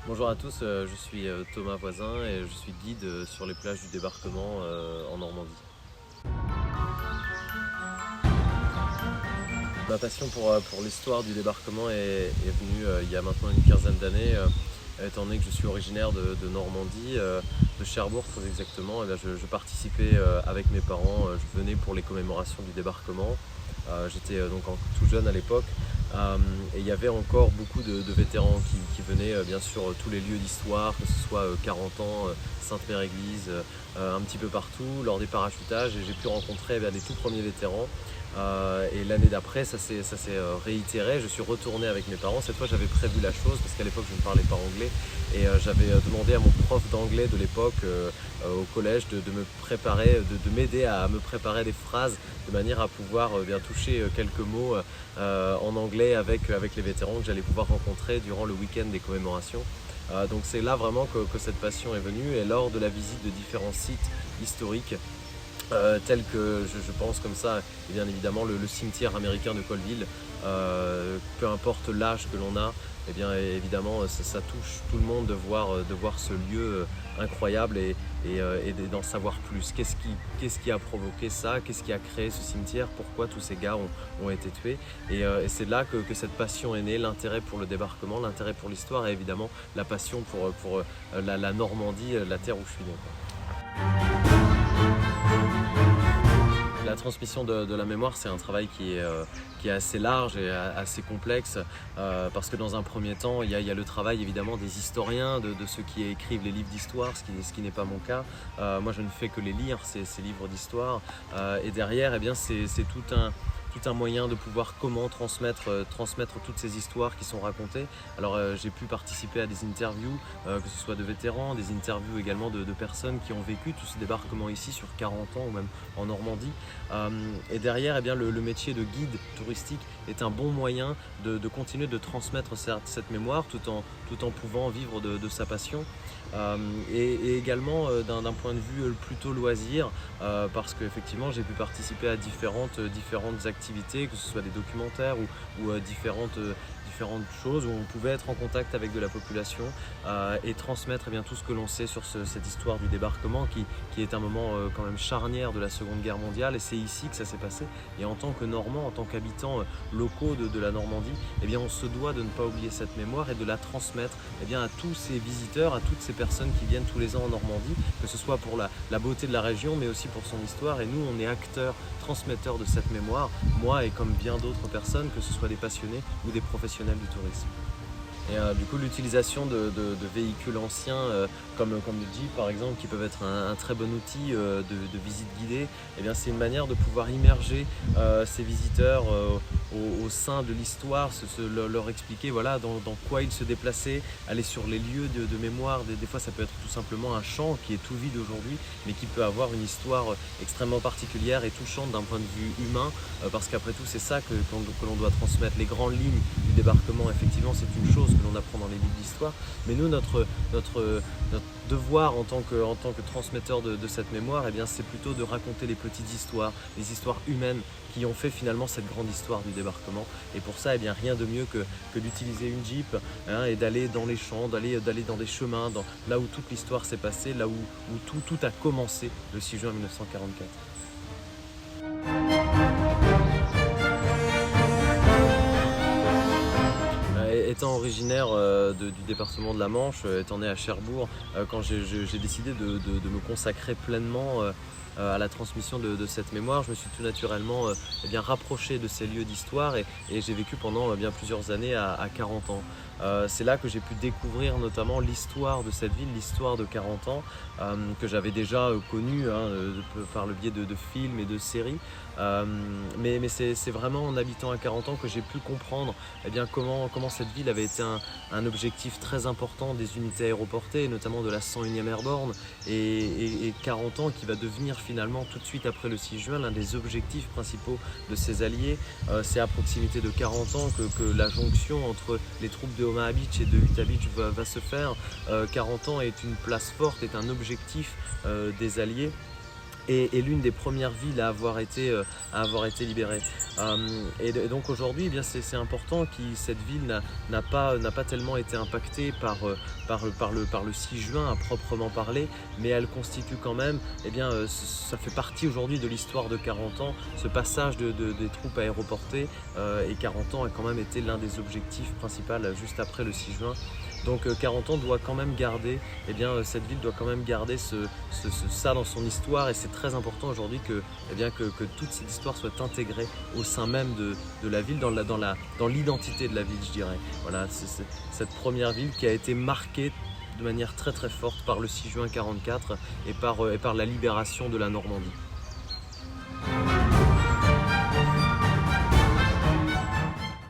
Bonjour à tous, je suis Thomas Voisin et je suis guide sur les plages du débarquement en Normandie. Ma passion pour l'histoire du débarquement est venue il y a maintenant une quinzaine d'années, étant donné que je suis originaire de Normandie, de Cherbourg très exactement. Et bien je participais avec mes parents, je venais pour les commémorations du débarquement. J'étais donc tout jeune à l'époque. Et il y avait encore beaucoup de vétérans qui venaient, bien sûr, tous les lieux d'histoire, que ce soit 40 ans, Sainte-Mère-Église, un petit peu partout, lors des parachutages. Et j'ai pu rencontrer des tout premiers vétérans. Et l'année d'après, ça s'est réitéré. Je suis retourné avec mes parents. Cette fois, j'avais prévu la chose parce qu'à l'époque, je ne parlais pas anglais. Et j'avais demandé à mon prof d'anglais de l'époque au collège de me préparer, de m'aider à me préparer des phrases de manière à pouvoir bien toucher quelques mots en anglais avec les vétérans que j'allais pouvoir rencontrer durant le week-end des commémorations. Donc c'est là vraiment que cette passion est venue, et lors de la visite de différents sites historiques tels que je pense comme ça, et bien évidemment le cimetière américain de Colville, peu importe l'âge que l'on a, et bien évidemment ça touche tout le monde de voir ce lieu incroyable et d'en savoir plus. Qu'est-ce qui a provoqué ça? Qu'est-ce qui a créé ce cimetière? Pourquoi tous ces gars ont été tués? Et c'est là que cette passion est née, l'intérêt pour le débarquement, l'intérêt pour l'histoire et évidemment la passion pour la Normandie, la terre où je suis né, quoi. La transmission de la mémoire, c'est un travail qui est assez large et assez complexe parce que dans un premier temps, il y a le travail évidemment des historiens, de ceux qui écrivent les livres d'histoire, ce qui n'est pas mon cas. Moi, je ne fais que les lire, ces livres d'histoire. Et derrière, eh bien, c'est tout un moyen de pouvoir transmettre toutes ces histoires qui sont racontées. Alors j'ai pu participer à des interviews, que ce soit de vétérans, des interviews également de personnes qui ont vécu tout ce débarquement ici sur 40 ans ou même en Normandie. Et derrière, eh bien, le métier de guide touristique est un bon moyen de continuer de transmettre cette mémoire tout en pouvant vivre de sa passion. Et également d'un point de vue plutôt loisir, parce qu'effectivement j'ai pu participer à différentes activités, que ce soit des documentaires ou différentes choses où on pouvait être en contact avec de la population et transmettre bien tout ce que l'on sait sur cette histoire du débarquement qui est un moment quand même charnière de la Seconde Guerre mondiale, et c'est ici que ça s'est passé. Et en tant que Normands, en tant qu'habitants locaux de la Normandie, eh bien, on se doit de ne pas oublier cette mémoire et de la transmettre à tous ces visiteurs, à toutes ces personnes qui viennent tous les ans en Normandie, que ce soit pour la beauté de la région mais aussi pour son histoire. Et nous, on est acteurs, transmetteurs de cette mémoire, moi et comme bien d'autres personnes, que ce soit des passionnés ou des professionnels du tourisme. Et du coup, l'utilisation de véhicules anciens comme le Jeep par exemple, qui peuvent être un très bon outil de visite guidée, eh bien, c'est une manière de pouvoir immerger ces visiteurs au sein de l'histoire, leur expliquer voilà, dans quoi ils se déplaçaient, aller sur les lieux de mémoire. Des fois, ça peut être tout simplement un champ qui est tout vide aujourd'hui, mais qui peut avoir une histoire extrêmement particulière et touchante d'un point de vue humain, parce qu'après tout, c'est ça que l'on doit transmettre. Les grandes lignes du débarquement, effectivement, c'est une chose que l'on apprend dans les livres d'histoire, mais nous, notre devoir en tant que transmetteur de cette mémoire, eh bien, c'est plutôt de raconter les petites histoires, les histoires humaines qui ont fait finalement cette grande histoire du débarquement. Et pour ça, eh bien, rien de mieux que d'utiliser une Jeep et d'aller dans les champs, d'aller dans des chemins, là où toute l'histoire s'est passée, là où tout a commencé le 6 juin 1944. Étant originaire du département de la Manche, étant né à Cherbourg, quand j'ai décidé de me consacrer pleinement à la transmission de cette mémoire, je me suis tout naturellement rapproché de ces lieux d'histoire et j'ai vécu pendant bien plusieurs années à 40 ans. C'est là que j'ai pu découvrir notamment l'histoire de cette ville, l'histoire de 40 ans, que j'avais déjà connue par le biais de films et de séries. Mais c'est vraiment en habitant à 40 ans que j'ai pu comprendre comment cette ville avait été un objectif très important des unités aéroportées, notamment de la 101e Airborne, et 40 ans qui va devenir finalement tout de suite après le 6 juin l'un des objectifs principaux de ses alliés. C'est à proximité de 40 ans que la jonction entre les troupes de Omaha Beach et de Utah Beach va se faire. 40 ans est une place forte, est un objectif des alliés. et l'une des premières villes à avoir été libérée. Et donc aujourd'hui, eh bien, c'est important que cette ville n'a pas tellement été impactée par le 6 juin à proprement parler, mais elle constitue quand même, eh bien, ça fait partie aujourd'hui de l'histoire de 40 ans, ce passage des troupes aéroportées, et 40 ans a quand même été l'un des objectifs principaux juste après le 6 juin. Donc 40 ans doit quand même garder, eh bien, cette ville doit quand même garder ça dans son histoire, et c'est très important aujourd'hui que toute cette histoire soit intégrée au sein même de la ville, dans l'identité de la ville, je dirais. Voilà, c'est cette première ville qui a été marquée de manière très très forte par le 6 juin 44 et par la libération de la Normandie.